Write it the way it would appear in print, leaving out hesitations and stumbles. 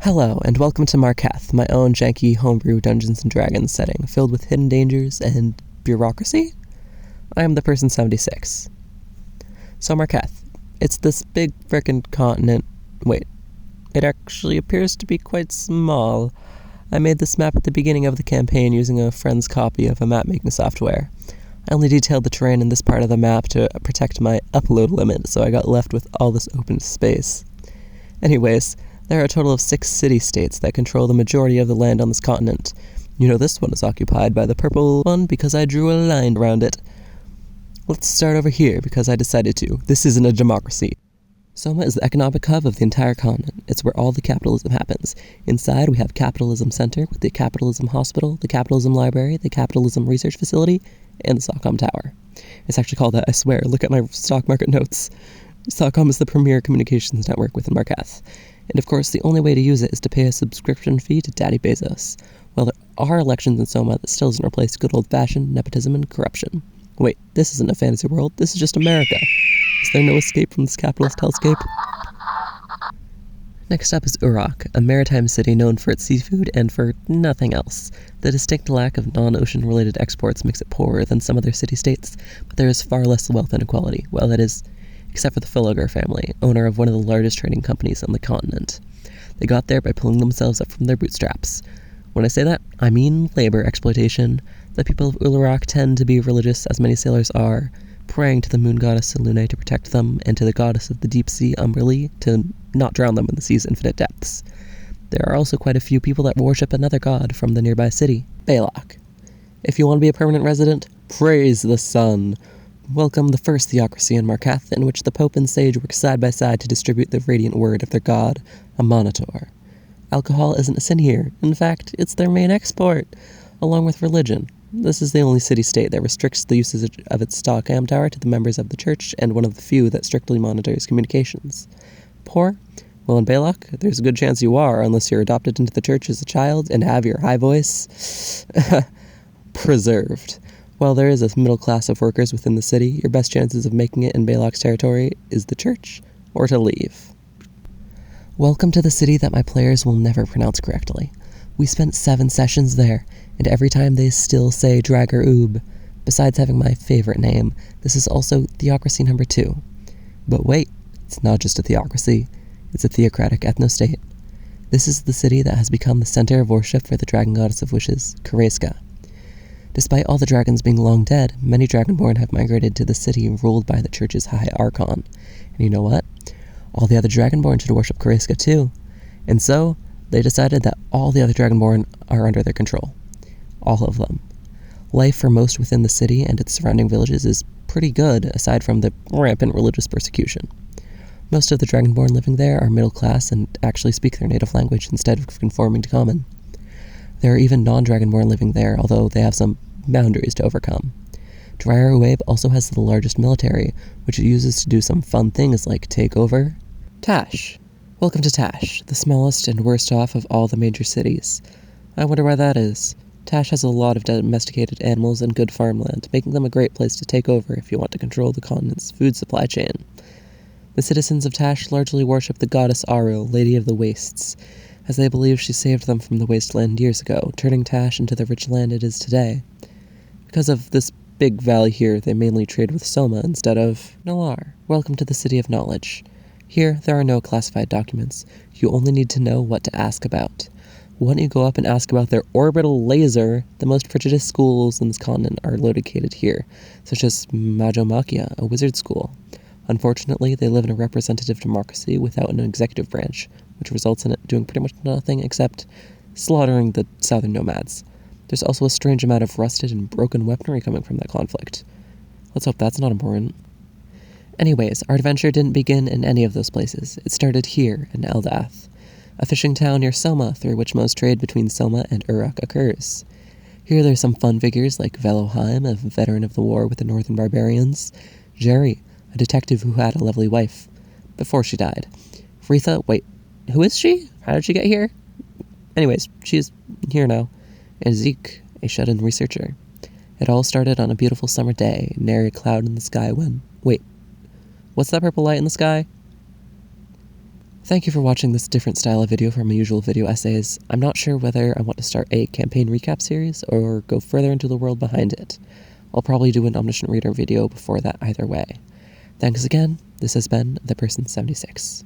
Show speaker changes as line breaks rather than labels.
Hello, and welcome to Marketh, my own janky homebrew Dungeons & Dragons setting, filled with hidden dangers and bureaucracy? I am the person 76. So Marketh, it's this big frickin' continent. Wait, it actually appears to be quite small. I made this map at the beginning of the campaign using a friend's copy of a map-making software. I only detailed the terrain in this part of the map to protect my upload limit, so I got left with all this open space. Anyways, there are a total of 6 city-states that control the majority of the land on this continent. You know this one is occupied by the purple one because I drew a line around it. Let's start over here because I decided to. This isn't a democracy. Soma is the economic hub of the entire continent. It's where all the capitalism happens. Inside we have Capitalism Center with the Capitalism Hospital, the Capitalism Library, the Capitalism Research Facility, and the Stockholm Tower. It's actually called that, I swear. Look at my stock market notes. Stockholm is the premier communications network within Marketh. And of course, the only way to use it is to pay a subscription fee to Daddy Bezos. Well, there are elections in Soma, that still doesn't replace good old-fashioned nepotism and corruption. Wait, this isn't a fantasy world, this is just America. Is there no escape from this capitalist hellscape? Next up is Uruk, a maritime city known for its seafood and for nothing else. The distinct lack of non-ocean related exports makes it poorer than some other city-states, but there is far less wealth inequality. Well, that is, except for the Philogar family, owner of one of the largest trading companies on the continent. They got there by pulling themselves up from their bootstraps. When I say that, I mean labor exploitation. The people of Uruk tend to be religious, as many sailors are, praying to the moon goddess Selune to protect them, and to the goddess of the deep sea Umberli to not drown them in the sea's infinite depths. There are also quite a few people that worship another god from the nearby city, Balak. If you want to be a permanent resident, praise the sun. Welcome the first theocracy in Marketh, in which the Pope and Sage work side by side to distribute the radiant word of their god, a monitor. Alcohol isn't a sin here. In fact, it's their main export, along with religion. This is the only city-state that restricts the usage of its Stockholm Tower to the members of the church, and one of the few that strictly monitors communications. Poor? Well, in Balak, there's a good chance you are, unless you're adopted into the church as a child and have your high voice preserved. While there is a middle class of workers within the city, your best chances of making it in Balak's territory is the church, or to leave. Welcome to the city that my players will never pronounce correctly. We spent 7 sessions there, and every time they still say Drager Oob. Besides having my favorite name, this is also theocracy number 2. But wait, it's not just a theocracy, it's a theocratic ethno-state. This is the city that has become the center of worship for the dragon goddess of wishes, Kareska. Despite all the dragons being long dead, many Dragonborn have migrated to the city ruled by the church's High Archon. And you know what? All the other Dragonborn should worship Kareska too. And so, they decided that all the other Dragonborn are under their control. All of them. Life for most within the city and its surrounding villages is pretty good, aside from the rampant religious persecution. Most of the Dragonborn living there are middle class and actually speak their native language instead of conforming to common. There are even non-Dragonborn living there, although they have some boundaries to overcome. Dryer Uabe also has the largest military, which it uses to do some fun things like take over Tash. Welcome to Tash, the smallest and worst off of all the major cities. I wonder why that is. Tash has a lot of domesticated animals and good farmland, making them a great place to take over if you want to control the continent's food supply chain. The citizens of Tash largely worship the goddess Aru, Lady of the Wastes, as they believe she saved them from the wasteland years ago, turning Tash into the rich land it is today. Because of this big valley here, they mainly trade with Soma instead of Nalar. Welcome to the City of Knowledge. Here, there are no classified documents. You only need to know what to ask about. Why don't you go up and ask about their orbital laser? The most prestigious schools in this continent are located here, such as Majomakia, a wizard school. Unfortunately, they live in a representative democracy without an executive branch, which results in it doing pretty much nothing except slaughtering the southern nomads. There's also a strange amount of rusted and broken weaponry coming from that conflict. Let's hope that's not important. Anyways, our adventure didn't begin in any of those places. It started here in Eldath, a fishing town near Soma through which most trade between Soma and Uruk occurs. Here there's some fun figures like Veloheim, a veteran of the war with the northern barbarians, Jerry, a detective who had a lovely wife, before she died. Retha, wait, who is she? How did she get here? Anyways, she's here now. And Zeke, a shut-in researcher. It all started on a beautiful summer day, nary a cloud in the sky when... Wait, what's that purple light in the sky? Thank you for watching this different style of video from my usual video essays. I'm not sure whether I want to start a campaign recap series or go further into the world behind it. I'll probably do an Omniscient Reader video before that either way. Thanks again. This has been The Person 76.